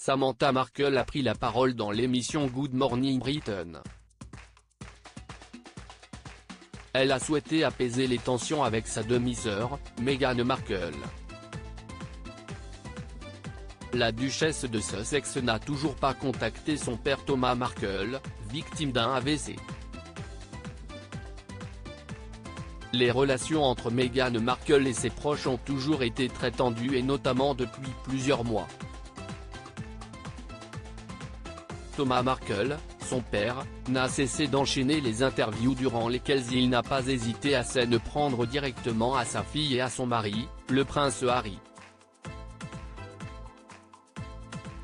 Samantha Markle a pris la parole dans l'émission Good Morning Britain. Elle a souhaité apaiser les tensions avec sa demi-sœur, Meghan Markle. La duchesse de Sussex n'a toujours pas contacté son père Thomas Markle, victime d'un AVC. Les relations entre Meghan Markle et ses proches ont toujours été très tendues et notamment depuis plusieurs mois. Thomas Markle, son père, n'a cessé d'enchaîner les interviews durant lesquelles il n'a pas hésité à s'en prendre directement à sa fille et à son mari, le prince Harry.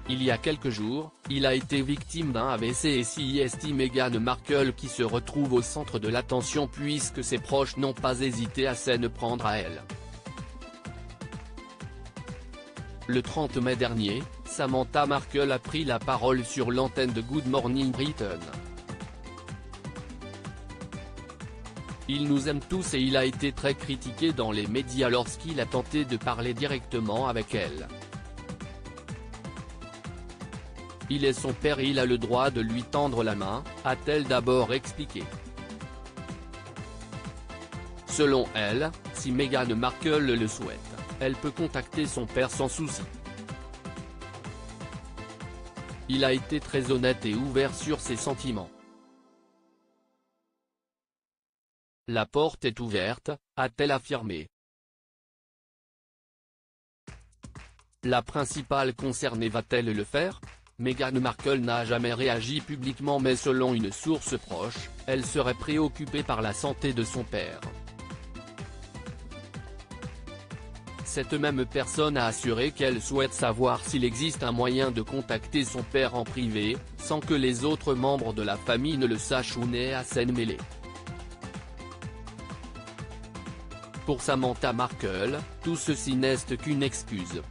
Il y a quelques jours, il a été victime d'un AVC et c'est Meghan Markle qui se retrouve au centre de l'attention puisque ses proches n'ont pas hésité à s'en prendre à elle. Le 30 mai dernier, Samantha Markle a pris la parole sur l'antenne de Good Morning Britain. Il nous aime tous et il a été très critiqué dans les médias lorsqu'il a tenté de parler directement avec elle. Il est son père et il a le droit de lui tendre la main, a-t-elle d'abord expliqué. Selon elle, si Meghan Markle le souhaite, elle peut contacter son père sans souci. Il a été très honnête et ouvert sur ses sentiments. La porte est ouverte, a-t-elle affirmé. La principale concernée va-t-elle le faire ? Meghan Markle n'a jamais réagi publiquement mais selon une source proche, elle serait préoccupée par la santé de son père. Cette même personne a assuré qu'elle souhaite savoir s'il existe un moyen de contacter son père en privé, sans que les autres membres de la famille ne le sachent ou n'aient à s'en mêler. Pour Samantha Markle, tout ceci n'est qu'une excuse.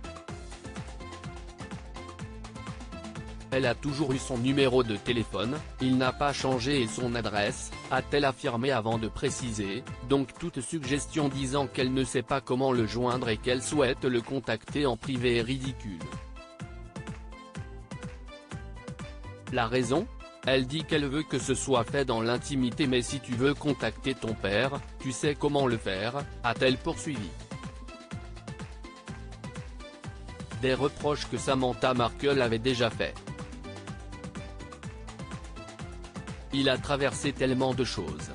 Elle a toujours eu son numéro de téléphone, il n'a pas changé et son adresse, a-t-elle affirmé avant de préciser, donc toute suggestion disant qu'elle ne sait pas comment le joindre et qu'elle souhaite le contacter en privé est ridicule. La raison ? Elle dit qu'elle veut que ce soit fait dans l'intimité mais si tu veux contacter ton père, tu sais comment le faire, a-t-elle poursuivi. Des reproches que Samantha Markle avait déjà fait. Il a traversé tellement de choses.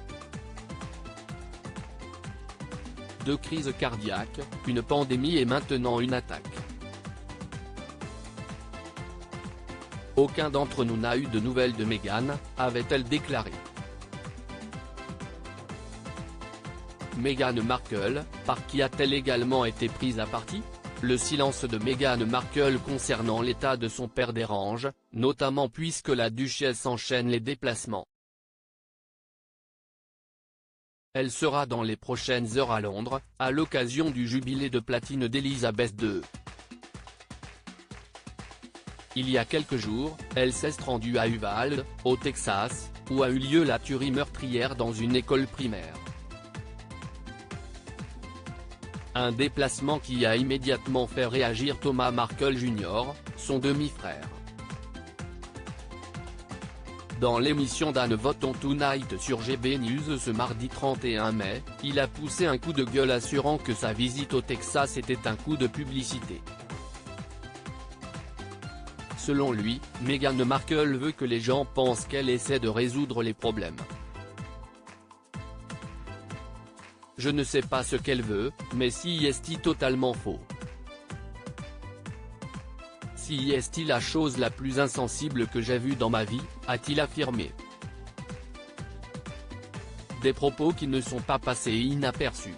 2 crises cardiaques, une pandémie et maintenant une attaque. Aucun d'entre nous n'a eu de nouvelles de Meghan, avait-elle déclaré. Meghan Markle, par qui a-t-elle également été prise à partie ? Le silence de Meghan Markle concernant l'état de son père dérange, notamment puisque la duchesse enchaîne les déplacements. Elle sera dans les prochaines heures à Londres, à l'occasion du jubilé de platine d'Elisabeth II. Il y a quelques jours, elle s'est rendue à Uvalde, au Texas, où a eu lieu la tuerie meurtrière dans une école primaire. Un déplacement qui a immédiatement fait réagir Thomas Markle Jr., son demi-frère. Dans l'émission d'Anne Voton Tonight sur GB News ce mardi 31 mai, il a poussé un coup de gueule assurant que sa visite au Texas était un coup de publicité. Selon lui, Meghan Markle veut que les gens pensent qu'elle essaie de résoudre les problèmes. Je ne sais pas ce qu'elle veut, mais si est totalement faux. Si est la chose la plus insensible que j'ai vue dans ma vie, a-t-il affirmé. Des propos qui ne sont pas passés inaperçus.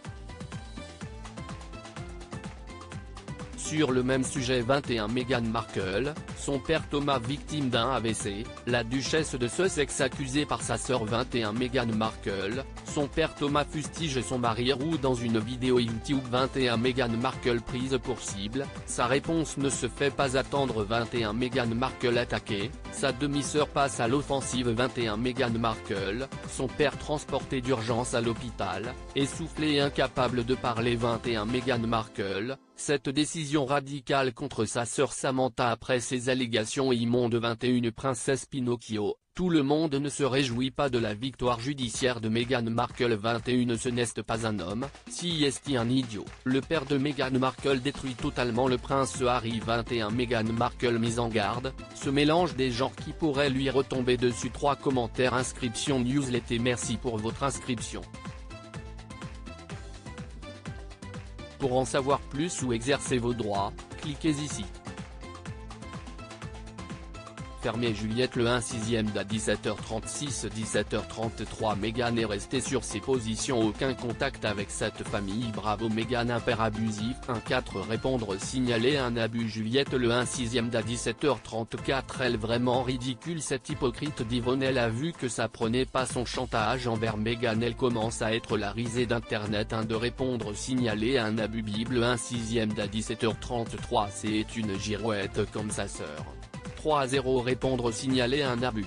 Sur le même sujet 21 Meghan Markle, son père Thomas victime d'un AVC, la duchesse de Sussex accusée par sa sœur 21 Meghan Markle, Son père Thomas fustige son mari Roux dans une vidéo YouTube. 21 Meghan Markle prise pour cible, sa réponse ne se fait pas attendre. 21 Meghan Markle attaquée, sa demi-sœur passe à l'offensive. 21 Meghan Markle, son père transporté d'urgence à l'hôpital, essoufflé et incapable de parler. 21 Meghan Markle, cette décision radicale contre sa sœur Samantha après ses allégations immondes. 21 Princesse Pinocchio, tout le monde ne se réjouit pas de la victoire judiciaire de Meghan Markle. 21 Ce n'est pas un homme, si est un idiot. Le père de Meghan Markle détruit totalement le prince Harry. 21 Meghan Markle mise en garde, ce mélange des genres qui pourrait lui retomber dessus. 3 commentaires. Inscription newsletter. Merci pour votre inscription. Pour en savoir plus ou exercer vos droits, cliquez ici. Fermier Juliette le 1/6 d'à 17h36. 17h33 Meghan est restée sur ses positions. Aucun contact avec cette famille. Bravo Meghan. Un père abusif. 1/4 Répondre signaler un abus. Juliette le 1/6 d'à 17h34. Elle vraiment ridicule cette hypocrite d'Yvonne. Elle a vu que ça prenait pas son chantage envers Meghan. Elle commence à être la risée d'internet. De répondre signaler un abus. Bible 1/6 d'à 17h33. C'est une girouette comme sa sœur. 3-0 Répondre signaler un abus.